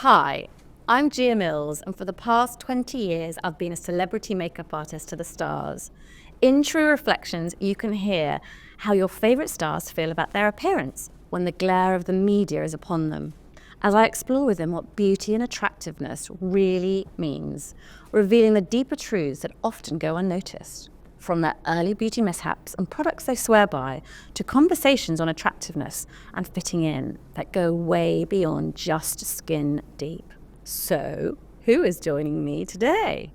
Hi, I'm Gia Mills, and for the past 20 years, I've been a celebrity makeup artist to the stars. In True Reflections, you can hear how your favourite stars feel about their appearance when the glare of the media is upon them, as I explore with them what beauty and attractiveness really means, revealing the deeper truths that often go unnoticed. From their early beauty mishaps and products they swear by, to conversations on attractiveness and fitting in that go way beyond just skin deep. So, who is joining me today?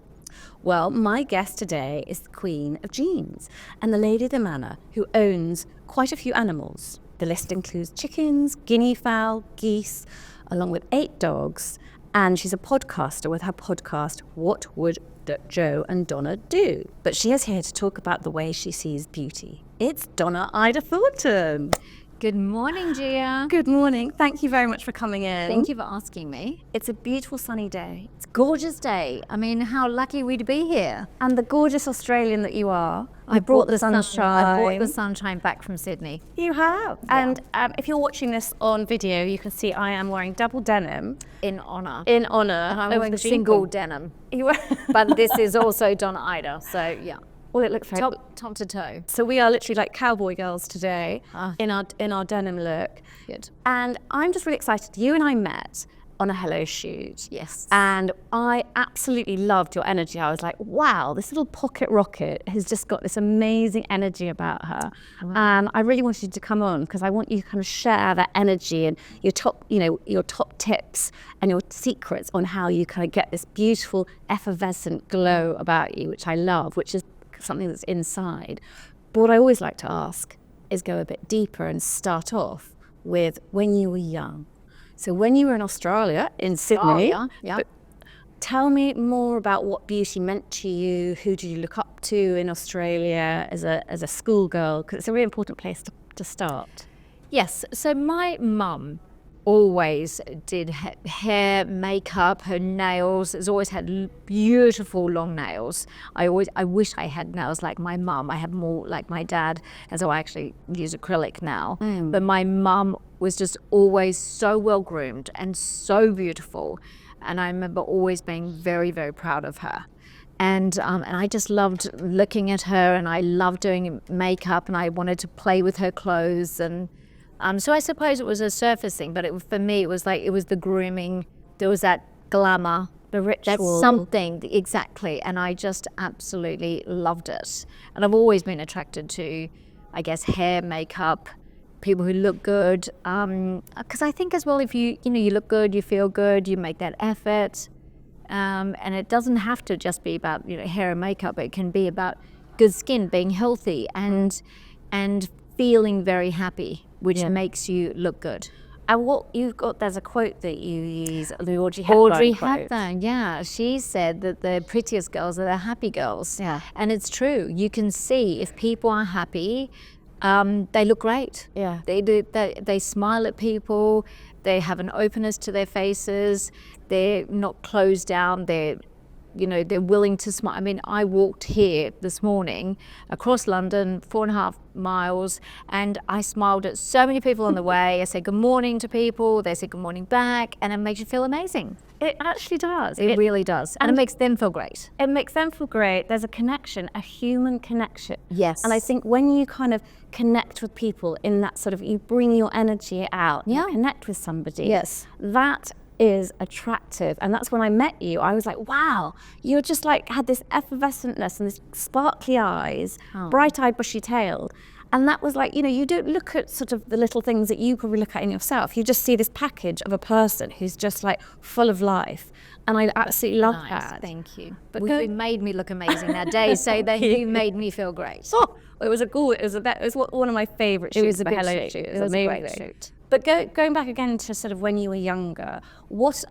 Well, my guest today is the Queen of Jeans and the Lady of the Manor, who owns quite a few animals. The list includes chickens, guinea fowl, geese, along with 8 dogs, and she's a podcaster with her podcast, What Would Joe and Donna Do? But she is here to talk about the way she sees beauty. It's Donna Ida Thornton. Good morning, Gia. Good morning. Thank you very much for coming in. Thank you for asking me. It's a beautiful sunny day. It's a gorgeous day. I mean, how lucky we to be here. And the gorgeous Australian that you are. I brought the sunshine. I brought the sunshine back from Sydney. You have. Yeah. And if you're watching this on video, you can see I am wearing double denim. In honour. In honour. And I'm of wearing the single jean. denim. You were. But this is also Donna Ida, so yeah. Well, it looks very Top to toe. So we are literally like cowboy girls today Ah. in our denim look. Good. And I'm just really excited. You and I met on a Hello shoot. Yes. And I absolutely loved your energy. I was like, wow, this little pocket rocket has just got this amazing energy about her. Wow. And I really wanted you to come on because I want you to kind of share that energy and your top tips and your secrets on how you kind of get this beautiful effervescent glow about you, which I love, which is something that's inside. But what I always like to ask is go a bit deeper and start off with when you were young. So when you were in Australia, in Sydney, yeah. but tell me more about what beauty meant to you. Who did you look up to in Australia as a schoolgirl? Because it's a really important place to start. Yes, so my mum always did hair, makeup, her nails. Has always had beautiful long nails. I wish I had nails like my mum. I have more like my dad, as I actually use acrylic now. But my mum was just always so well groomed and so beautiful, and I remember always being very, very proud of her. And I just loved looking at her, and I loved doing makeup, and I wanted to play with her clothes. And so I suppose it was a surface thing, but for me, it was the grooming. There was that glamour, The ritual. that's something, exactly. And I just absolutely loved it. And I've always been attracted to, I guess, hair, makeup, people who look good. Because I think as well, if you look good, you feel good, you make that effort. And it doesn't have to just be about, hair and makeup. It can be about good skin, being healthy and feeling very happy, which makes you look good. And what you've got, there's a quote that you use, the Audrey Audrey quote. Hepburn, yeah. She said that the prettiest girls are the happy girls. Yeah. And it's true. You can see if people are happy, they look great. Yeah. They smile at people. They have an openness to their faces. They're not closed down. They're willing to smile. I mean, I walked here this morning across London, 4.5 miles, and I smiled at so many people on the way. I said good morning to people. They said good morning back, and it makes you feel amazing. It actually does. It really does. And it makes them feel great. It makes them feel great. There's a connection, a human connection. Yes. And I think when you kind of connect with people in that sort of, you bring your energy out, Yeah. you connect with somebody. Yes. That is attractive. And that's when I met you. I was like, wow, you're just like, had this effervescentness and this sparkly eyes, bright-eyed, bushy-tailed. And that was like, you don't look at sort of the little things that you probably look at in yourself. You just see this package of a person who's just like full of life. And I absolutely love that. Thank you. But you made me look amazing that day, so that you made me feel great. Oh, it was one of my favourite shoots. It was a for good Hello shoot. Shoot. It was a great amazing. shoot. But going back again to sort of when you were younger,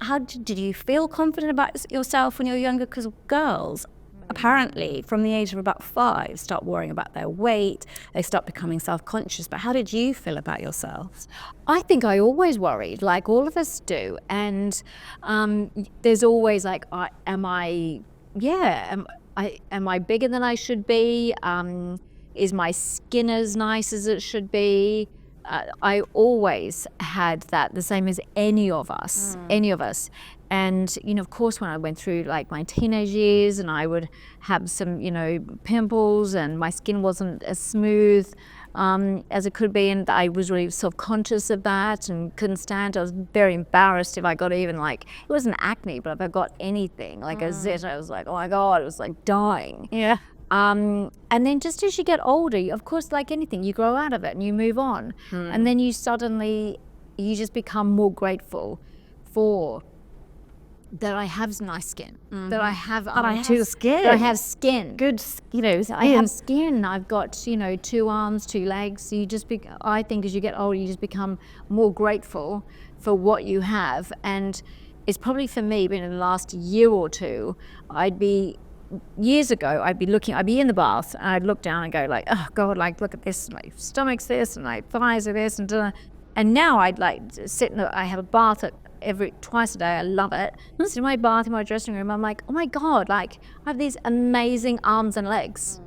how did you feel confident about yourself when you were younger? Because girls, apparently, from the age of about 5, start worrying about their weight. They start becoming self-conscious. But how did you feel about yourself? I think I always worried, like all of us do. And there's always like, am I bigger than I should be? Is my skin as nice as it should be? I always had that, the same as any of us. And, you know, of course, when I went through like my teenage years and I would have some, you know, pimples and my skin wasn't as smooth as it could be. And I was really self-conscious of that and couldn't stand. I was very embarrassed if I got even like, it wasn't acne, but if I got anything like a zit, I was like, oh my God, it was like dying. Yeah. And then just as you get older, of course, like anything, you grow out of it and you move on. And then you just become more grateful for that I have nice skin, that I have skin. that I have skin. Good, you know, I have skin. I've got, you know, 2 arms, 2 legs. I think as you get older, you just become more grateful for what you have. And it's probably for me, been in the last year or two, years ago, I'd be in the bath and I'd look down and go like, oh God, like look at this, my stomach's this and my thighs are this and now I'd like I have a bath twice a day. I love it. Sit in my bath in my dressing room. I'm like, oh my God, like I have these amazing arms and legs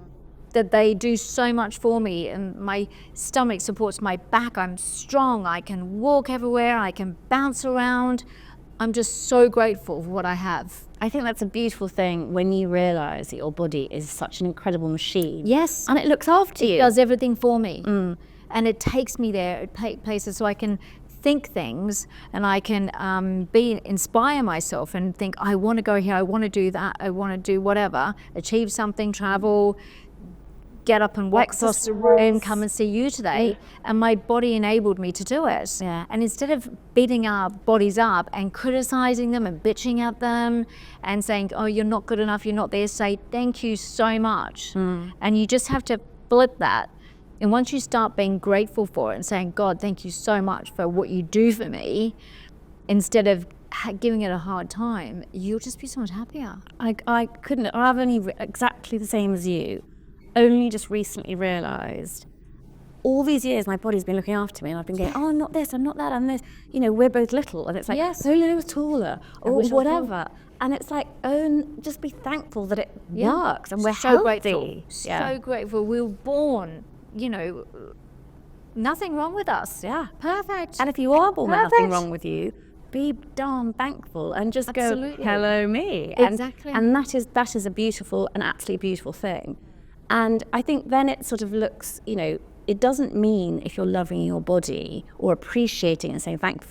that they do so much for me, and my stomach supports my back. I'm strong. I can walk everywhere. I can bounce around. I'm just so grateful for what I have. I think that's a beautiful thing when you realise that your body is such an incredible machine. Yes. And it looks after you. It does everything for me. And it takes me there, places so I can think things and I can inspire myself and think, I want to go here, I want to do that, I want to do whatever, achieve something, travel, get up and walk across the room, come and see you today. And my body enabled me to do it. Yeah. And instead of beating our bodies up and criticizing them and bitching at them and saying, oh, you're not good enough, you're not there, say thank you so much. And you just have to flip that. And once you start being grateful for it and saying, God, thank you so much for what you do for me, instead of giving it a hard time, you'll just be so much happier. I've only exactly the same as you. Only just recently realised all these years my body's been looking after me and I've been going, oh, I'm not this, I'm not that, I'm this. You know, we're both little and it's like, yes, only I was taller or whatever. And it's like, just be thankful that it works and we're so healthy. Grateful. So grateful. We were born, you know, nothing wrong with us. Yeah. Perfect. And if you are born with nothing wrong with you, be darn thankful and just go, hello me. Exactly. And that is a beautiful, an absolutely beautiful thing. And I think then it sort of looks, you know, it doesn't mean if you're loving your body or appreciating and saying thank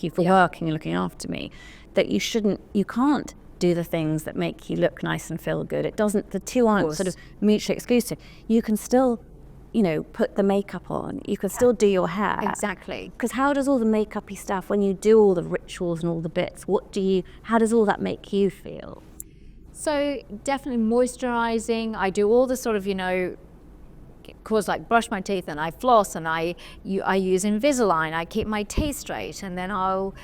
you for working and looking after me, that you can't do the things that make you look nice and feel good. It doesn't, the two aren't sort of mutually exclusive. You can still, you know, put the makeup on. You can still do your hair. Exactly. Because how does all the makeup-y stuff, when you do all the rituals and all the bits, how does all that make you feel? So definitely moisturizing. I do all the sort of, you know, of course, like brush my teeth and I floss and I use Invisalign. I keep my teeth straight, and then I'll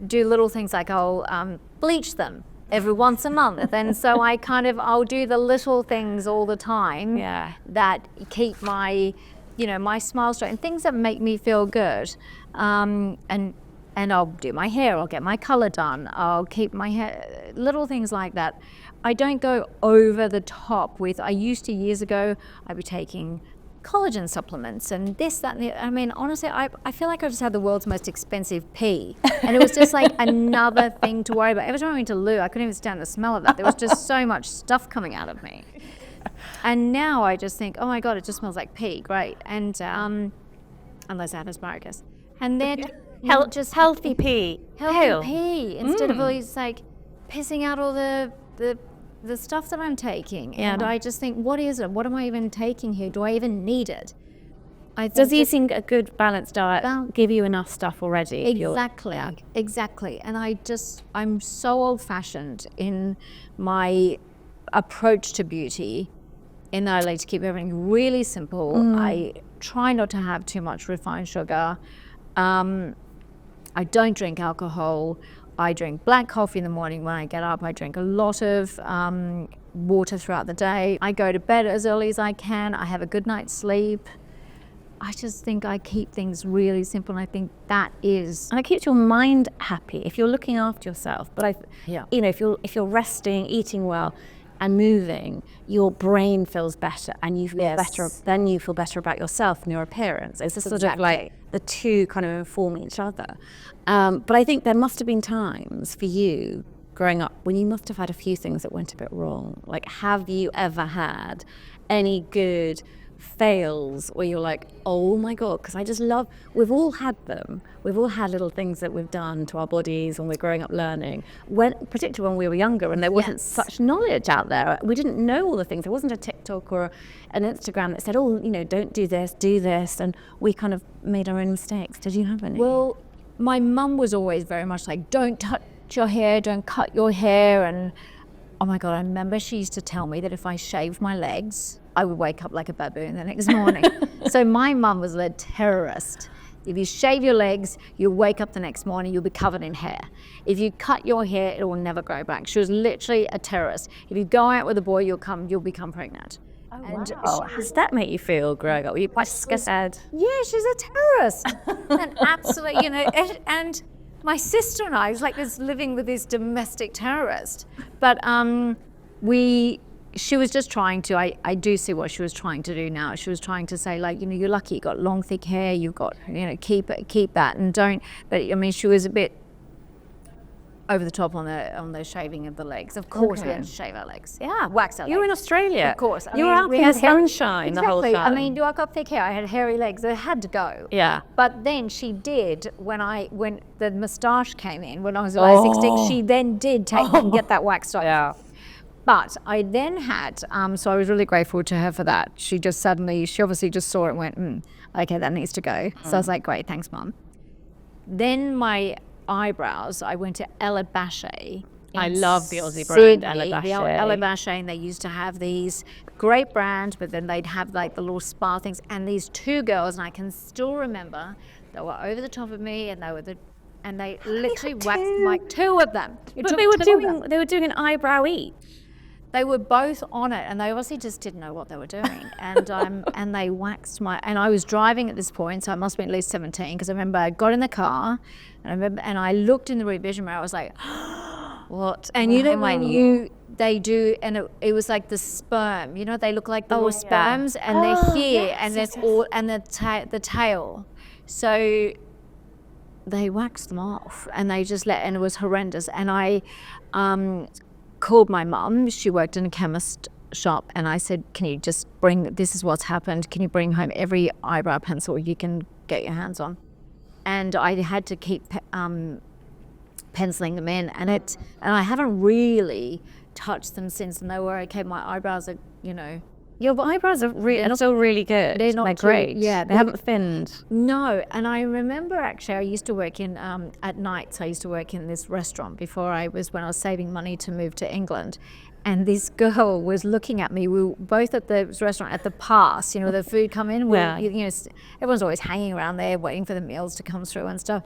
do little things like I'll bleach them every once a month. And so I'll do the little things all the time that keep my, you know, my smile straight and things that make me feel good. And I'll do my hair, I'll get my color done, I'll keep my hair, little things like that. I don't go over the top with, I used to years ago, I'd be taking collagen supplements and this, that, and the, I mean, honestly, I feel like I just had the world's most expensive pee. And it was just like another thing to worry about. Every time I went to loo, I couldn't even stand the smell of that. There was just so much stuff coming out of me. And now I just think, oh my God, it just smells like pee, great. And unless I have asparagus. And then Just healthy pee. Healthy pee, instead of always like pissing out all the stuff that I'm taking. And I just think, what is it? What am I even taking here? Do I even need it? Does eating a good balanced diet give you enough stuff already? Exactly. And I'm so old-fashioned in my approach to beauty, in that I like to keep everything really simple. I try not to have too much refined sugar. I don't drink alcohol. I drink black coffee in the morning when I get up. I drink a lot of water throughout the day. I go to bed as early as I can. I have a good night's sleep. I just think I keep things really simple, and I think that is... And it keeps your mind happy if you're looking after yourself. But you know, if you're resting, eating well, and moving, your brain feels better, and you feel better. Yes. Then you feel better about yourself and your appearance. It's just sort of like the two kind of inform each other. But I think there must have been times for you growing up when you must have had a few things that went a bit wrong. Like, have you ever had any good fails where you're like, oh my God, because I just love, we've all had them. We've all had little things that we've done to our bodies when we're growing up learning, particularly when we were younger and there wasn't such knowledge out there. We didn't know all the things. There wasn't a TikTok or an Instagram that said, oh, don't do this, do this. And we kind of made our own mistakes. Did you have any? Well, my mum was always very much like, don't touch your hair, don't cut your hair. And oh my God, I remember she used to tell me that if I shaved my legs, I would wake up like a baboon the next morning. So my mum was a terrorist. If you shave your legs, you'll wake up the next morning, you'll be covered in hair. If you cut your hair, it will never grow back. She was literally a terrorist. If you go out with a boy, you'll become pregnant. Oh, and wow. How does that make you feel growing up? Were you quite scared? Yeah, she's a terrorist. And absolutely, and my sister and I was like this living with this domestic terrorist. But she was just trying to, I do see what she was trying to do now. She was trying to say, like, you're lucky you got long, thick hair, you've got, keep that and don't, but I mean, she was a bit over the top on the shaving of the legs. Of course we had to shave our legs. Yeah. Wax our legs. You were in Australia. Of course. You were out in the sunshine the whole time. I mean, I got thick hair, I had hairy legs, they had to go. Yeah. But then she did, when the moustache came in, when I was like 16, she then did take and get that waxed off. Yeah. But I then had, so I was really grateful to her for that. She obviously just saw it and went, okay, that needs to go. So I was like, great, thanks, Mum. Then my eyebrows, I went to Ella Bache. I love the Aussie brand, Ella Bache. Ella Bache, and they used to have these great brands, but then they'd have like the little spa things. And these two girls, and I can still remember, they were over the top of me, and they literally waxed like two of them. But they were doing an eyebrow each. They were both on it, and they obviously just didn't know what they were doing. And they waxed and I was driving at this point, so I must have been at least 17, because I remember I got in the car, and I looked in the rear vision mirror. I was like, what? And when they do, and it was like the sperm. They look like the little sperms, and they're here, and there's all, and the tail. So they waxed them off, and they just and it was horrendous. And I called my mum. She worked in a chemist shop, and I said, can you just this is what's happened, can you bring home every eyebrow pencil you can get your hands on? And I had to keep penciling them in, and I haven't really touched them since, and they were okay. My eyebrows are, Your eyebrows are still really good. They're great. Yeah, they haven't thinned. No, and I remember actually I used to work in at nights. I used to work in this restaurant when I was saving money to move to England, and this girl was looking at me. We were both at the restaurant at the pass. The food come in. Everyone's always hanging around there waiting for the meals to come through and stuff.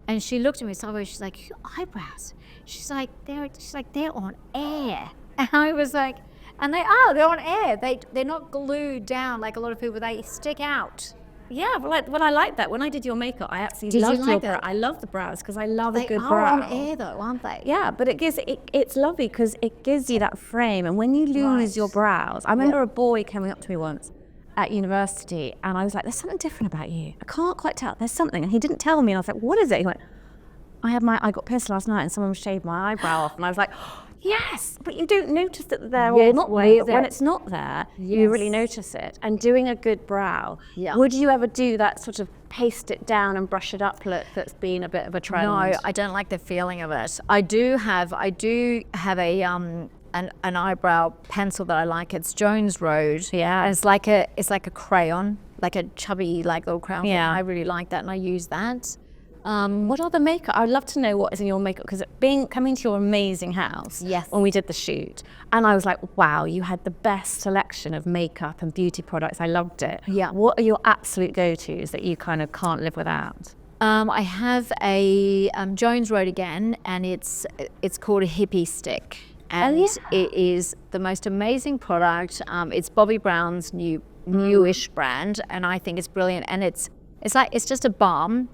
And she looked at me sideways. She's like, your eyebrows. She's like, they're on air. And I was like. And they're on air. They're not glued down like a lot of people. They stick out. Yeah, well, I like that. When I did your makeup, I absolutely loved your brow. I love the brows because I love a good brow. They are on air though, aren't they? Yeah, but it's lovely because it gives you that frame. And when you lose your brows, I remember a boy coming up to me once at university, and I was like, "There's something different about you. I can't quite tell. There's something." And he didn't tell me, and I was like, "What is it?" He went, "I got pissed last night, and someone shaved my eyebrow off." And I was like, yes, but you don't notice that they're all not there. When it's not there, you really notice it. And doing a good brow, would you ever do that sort of paste it down and brush it up look that's been a bit of a trend? No, I don't like the feeling of it. I do have a an eyebrow pencil that I like. It's Jones Road. Yeah, and it's like a crayon, like a chubby little crayon. Yeah, I really like that, and I use that. What other makeup? I'd love to know what is in your makeup, because coming to your amazing house when we did the shoot, and I was like, wow, you had the best selection of makeup and beauty products. I loved it. Yeah. What are your absolute go-tos that you kind of can't live without? I have a Jones Road again, and it's called a Hippie stick, and it is the most amazing product. It's Bobbi Brown's newish brand, and I think it's brilliant, and it's just a balm,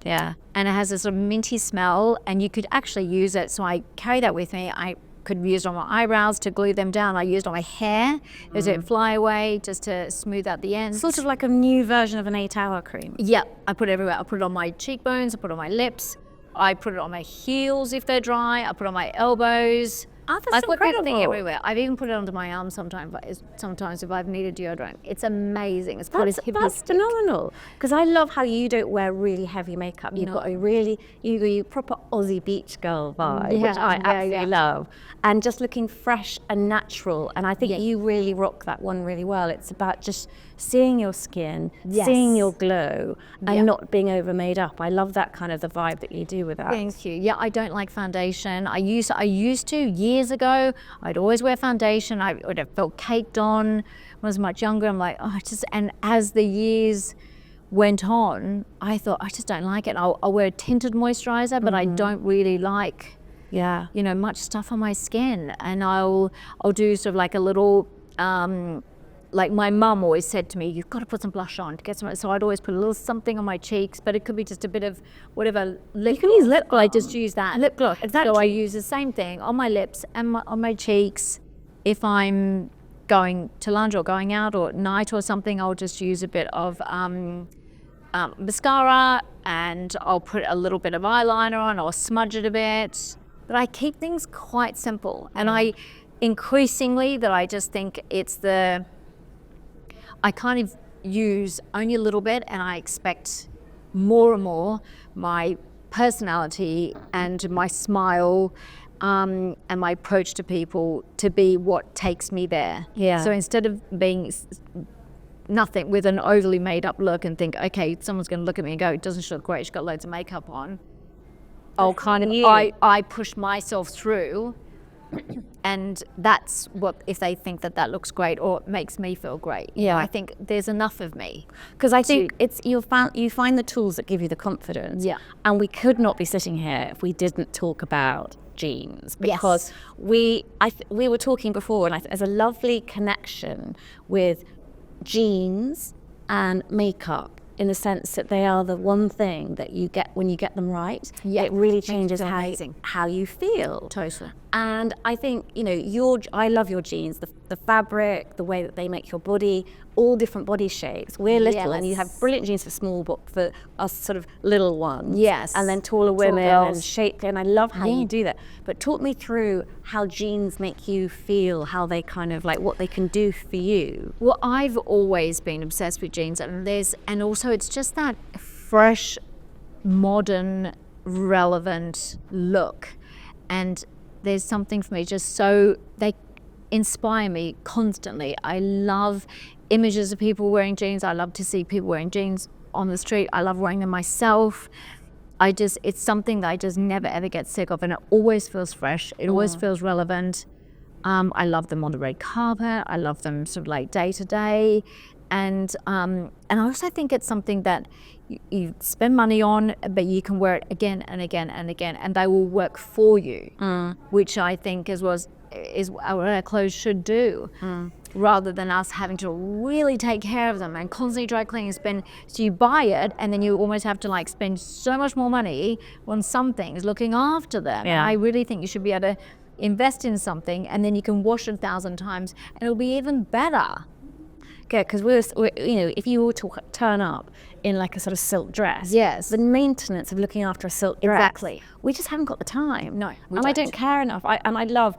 and it has a sort of minty smell, and you could actually use it. So I carry that with me. I could use it on my eyebrows to glue them down. I used it on my hair as it fly away just to smooth out the ends. Sort of like a new version of an 8-hour cream. Yeah, I put it everywhere. I put it on my cheekbones, I put it on my lips, I put it on my heels if they're dry, I put it on my elbows. Oh, I that's put this thing incredible. everywhere. I've even put it under my arm sometimes if I've needed deodorant. It's amazing. It's called Hippie That's stick. phenomenal. Because I love how you don't wear really heavy makeup. You've got a really, you proper Aussie beach girl vibe, which I absolutely love. And just looking fresh and natural. And I think you really rock that one really well. It's about just seeing your skin, seeing your glow, and not being over made up. I love that kind of the vibe that you do with that. Thank you. Yeah, I don't like foundation. I used to years ago. I'd always wear foundation. I would have felt caked on when I was much younger. I'm like, and as the years went on, I thought, I just don't like it. I'll wear a tinted moisturizer, but I don't really like, much stuff on my skin. And I'll do sort of like a little, like my mum always said to me, you've got to put some blush on to get some. So I'd always put a little something on my cheeks, but it could be just a bit of whatever lip. You can use lip gloss. I just use that. Lip gloss, exactly. So I use the same thing on my lips and on my cheeks. If I'm going to lunch or going out or at night or something, I'll just use a bit of mascara, and I'll put a little bit of eyeliner on, or smudge it a bit. But I keep things quite simple. And I increasingly that I just think I kind of use only a little bit, and I expect more and more my personality and my smile and my approach to people to be what takes me there. Yeah. So instead of being nothing with an overly made up look and think, okay, someone's going to look at me and go, doesn't she look great? She's got loads of makeup on. I'll kind of, I push myself through. And that's what, if they think that looks great or it makes me feel great. Yeah. I think there's enough of me. Because I think you find the tools that give you the confidence. Yeah. And we could not be sitting here if we didn't talk about jeans, because we were talking before, and there's a lovely connection with jeans and makeup, in the sense that they are the one thing that you get when you get them right. It really changes how you feel. Totally. And I think, I love your jeans, the fabric, the way that they make your body, all different body shapes. We're little, and you have brilliant jeans for small, but for us sort of little ones. Yes. And then taller women girls. and shapely, and I love how you do that. But talk me through how jeans make you feel, how they kind of like what they can do for you. Well, I've always been obsessed with jeans, and also it's just that fresh, modern, relevant look. And there's something for me just so they inspire me constantly. I love images of people wearing jeans. I love to see people wearing jeans on the street. I love wearing them myself. It's something that I just never ever get sick of, and it always feels fresh. It always feels relevant. I love them on the red carpet. I love them sort of like day to day. And I also think it's something that you spend money on, but you can wear it again and again and again, and they will work for you, which I think is what our clothes should do, rather than us having to really take care of them and constantly dry cleaning. So you buy it, and then you almost have to like spend so much more money on some things looking after them. Yeah. I really think you should be able to invest in something, and then you can wash it 1,000 times, and it'll be even better. Yeah, because we're if you were to turn up in like a sort of silk dress, the maintenance of looking after a silk dress, we just haven't got the time. No, we I don't care enough. I love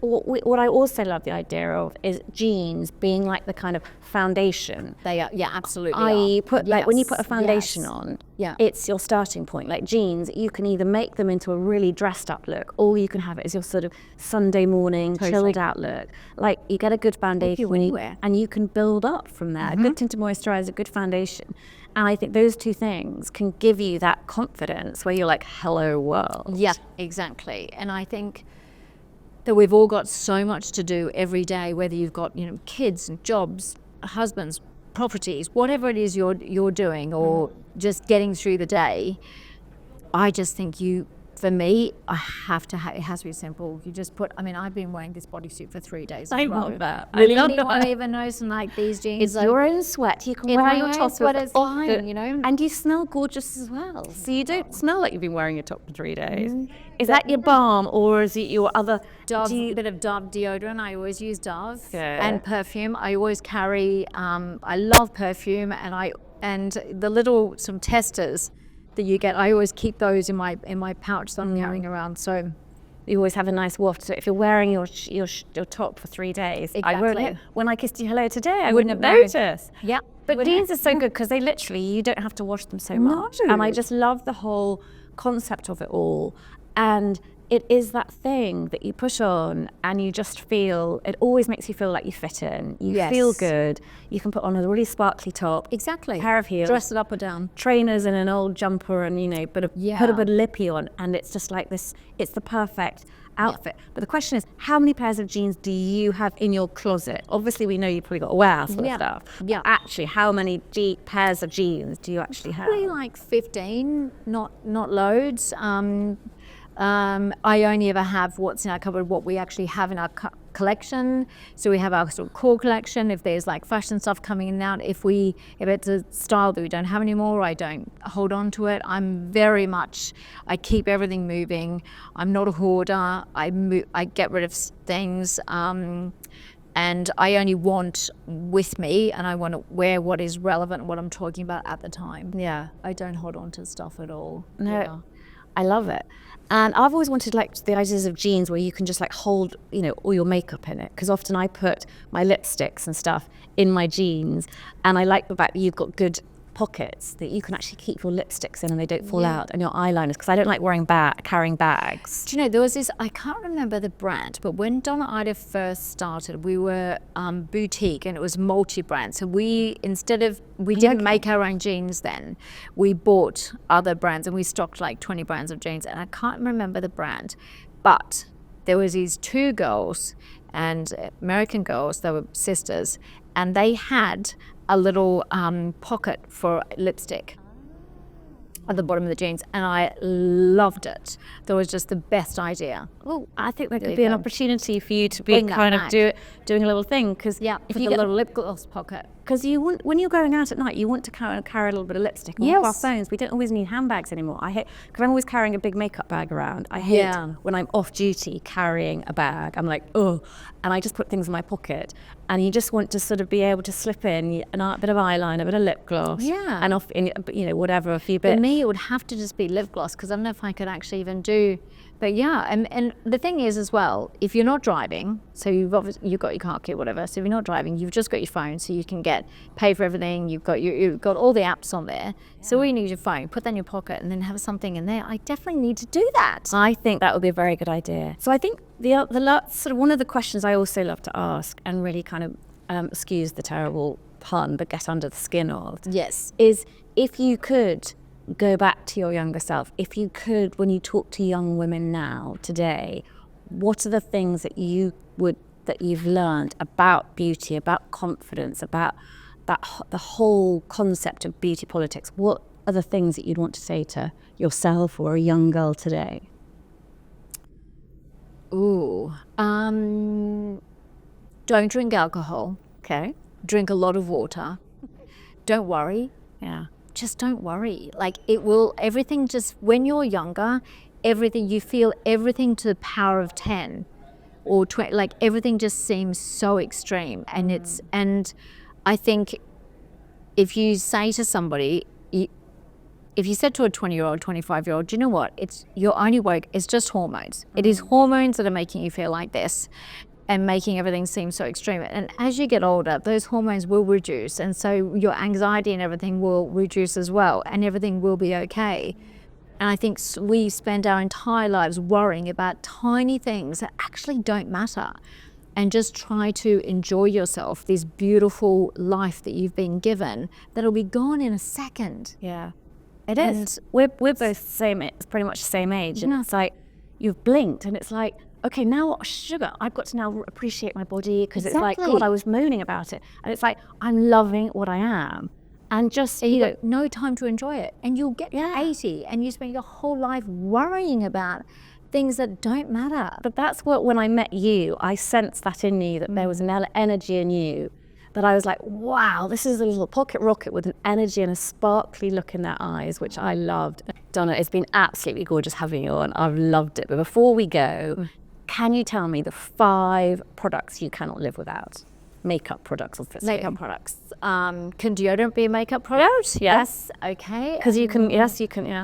what I also love the idea of is jeans being like the kind of foundation. They are, absolutely. When you put a foundation on, it's your starting point. Like jeans, you can either make them into a really dressed up look, or you can have it as your sort of Sunday morning chilled out look. Like you get a good foundation and you can build up from there. A good tinted moisturizer, a good foundation. And I think those two things can give you that confidence where you're like, hello world. Yeah, exactly. And I think that we've all got so much to do every day, whether you've got kids and jobs, husbands, properties, whatever it is you're doing, or just getting through the day. I just think you For me, I have to it has to be simple. You just put, I mean, I've been wearing this bodysuit for 3 days. I love that. Really, I love anyone that. even knows, and like these jeans. It's your own sweat. You can It's wear my your own top sweat, of it's fine, you know. and you smell gorgeous as well. So you don't smell like you've been wearing your top for 3 days. Is that your balm, or is it your other? Dove, a bit of Dove deodorant. I always use Dove. Good. And perfume. I always carry. I love perfume, and the little some testers that you get. I always keep those in my pouch that I'm carrying around. So You always have a nice waft. So if you're wearing your top for 3 days, I won't. Exactly. When I kissed you hello today, I Wouldn't wouldn't have have known. noticed. yeah. But jeans are so good because they literally, you don't have to wash them so much. No. And I just love the whole concept of it all. And it is that thing that you put on and you just feel, it always makes you feel like you fit in. You Yes. feel good. You can put on a really sparkly top. Exactly. Pair of heels. Dress it up or down. Trainers and an old jumper and, put a Yeah. bit of lippy on. And it's just like this, it's the perfect outfit. But the question is, how many pairs of jeans do you have in your closet? Obviously, we know you've probably got a warehouse full of stuff. Yeah. But actually, how many pairs of jeans do you actually have? Probably like 15, not loads. I only ever have what's in our cupboard, what we actually have in our collection. So we have our sort of core collection. If there's like fashion stuff coming in and out, if it's a style that we don't have anymore, I don't hold on to it. I keep everything moving. I'm not a hoarder. I get rid of things. And I only want with me, and I want to wear what is relevant, what I'm talking about at the time. Yeah. I don't hold on to stuff at all. No, Yeah. I love it. And I've always wanted like the ideas of jeans where you can just like hold, all your makeup in it. Because often I put my lipsticks and stuff in my jeans. And I like the fact that you've got good pockets that you can actually keep your lipsticks in and they don't fall out, and your eyeliners, because I don't like carrying bags. Do you know, there was this, I can't remember the brand, but when Donna Ida first started, we were boutique and it was multi-brand. So we didn't make our own jeans then. We bought other brands and we stocked like 20 brands of jeans, and I can't remember the brand, but there was these two girls, and American girls, they were sisters, and they had a little pocket for lipstick at the bottom of the jeans, and I loved it. That was just the best idea. Oh, I think there There could you be an go. opportunity for you to be Bring that kind of back. doing a little thing, because Yeah, if with you the get little lip gloss pocket. because you want, when you're going out at night, you want to carry a little bit of lipstick. And with our Yes. phones, we don't always need handbags anymore. I hate, because I'm always carrying a big makeup bag around. I hate Yeah. when I'm off duty carrying a bag. I'm like, oh, and I just put things in my pocket. And you just want to sort of be able to slip in a bit of eyeliner, a bit of lip gloss, Yeah. and off, whatever, a few bits. For me, it would have to just be lip gloss, because I don't know if I could actually even do. But yeah, and the thing is as well, if you're not driving, so you've got your car key, whatever. So if you're not driving, you've just got your phone, so you can pay for everything. You've got all the apps on there. So all you need is your phone. Put that in your pocket, and then have something in there. I definitely need to do that. I think that would be a very good idea. So I think the sort of one of the questions I also love to ask, and really kind of excuse the terrible pun, but get under the skin of, Yes. is if you could go back to your younger self, if you could, when you talk to young women now, today, what are the things that you've learned about beauty, about confidence, about the whole concept of beauty politics? What are the things that you'd want to say to yourself or a young girl today? Ooh. Don't drink alcohol. Okay. Drink a lot of water. Don't worry. Yeah. Just don't worry. Like everything just, when you're younger, you feel everything to the power of 10 or 20, like everything just seems so extreme. And I think if you say to somebody, if you said to a 20-year-old, 25-year-old, do you know what? Your only work is just hormones. It is hormones that are making you feel like this and making everything seem so extreme. And as you get older, those hormones will reduce. And so your anxiety and everything will reduce as well, and everything will be okay. And I think we spend our entire lives worrying about tiny things that actually don't matter. And just try to enjoy yourself, this beautiful life that you've been given, that'll be gone in a second. Yeah. It is. We're both pretty much the same age. And Yeah. it's like, you've blinked and it's like, okay, now what sugar? I've got to now appreciate my body, because it's like, Exactly. God, I was moaning about it. And it's like, I'm loving what I am. And just, you got no time to enjoy it. And you'll get 80 and you spend your whole life worrying about things that don't matter. But that's what, when I met you, I sensed that in you, that there was an energy in you that I was like, wow, this is a little pocket rocket with an energy and a sparkly look in their eyes, which I loved. Donna, it's been absolutely gorgeous having you on. I've loved it. But before we go, can you tell me the 5 products you cannot live without? Makeup products, obviously. Makeup products. Can deodorant be a makeup product? Yes. Okay. Because you can, yeah,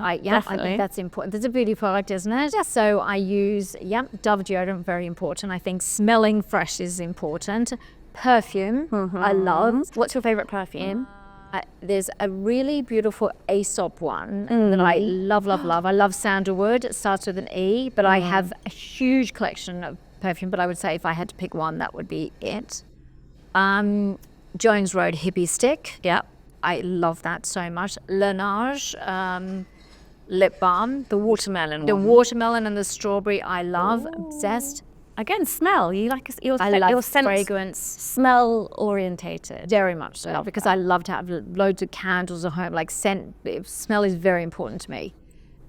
I definitely. think that's important. That's a beauty product, isn't it? Yeah. So I use, Dove deodorant, very important. I think smelling fresh is important. Perfume, I love. What's your favorite perfume? There's a really beautiful Aesop one that I love. I love sandalwood. It starts with an E, but I have a huge collection of perfume. But I would say if I had to pick one, that would be it. Jones Road Hippie Stick. Yeah. I love that so much. Laneige lip balm. The watermelon The one. watermelon and the strawberry I love. Obsessed. Again, smell. You like your scent fragrance. smell orientated. Very much so, because I love to have loads of candles at home. Like scent, smell is very important to me.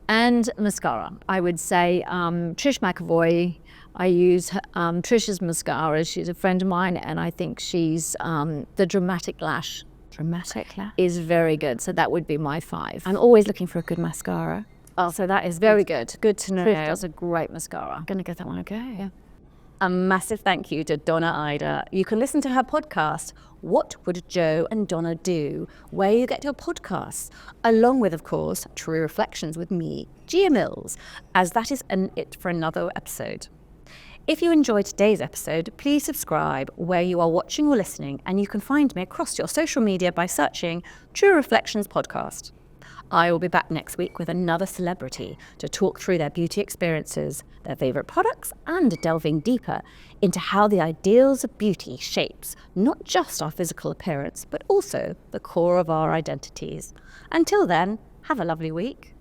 And mascara. I would say Trish McEvoy. I use Trish's mascara. She's a friend of mine, and I think she's the Dramatic Lash. Dramatic Lash is very good. So that would be my 5. I'm always looking for a good mascara. Oh, so that is very good. Good to know. Trish does a great mascara. I'm going to give that one a go. Yeah. A massive thank you to Donna Ida. You can listen to her podcast, What Would Joe and Donna Do?, where you get your podcasts, along with, of course, True Reflections with me, Gia Mills, as that is it for another episode. If you enjoyed today's episode, please subscribe where you are watching or listening, and you can find me across your social media by searching True Reflections Podcast. I will be back next week with another celebrity to talk through their beauty experiences, their favourite products, and delving deeper into how the ideals of beauty shapes not just our physical appearance, but also the core of our identities. Until then, have a lovely week.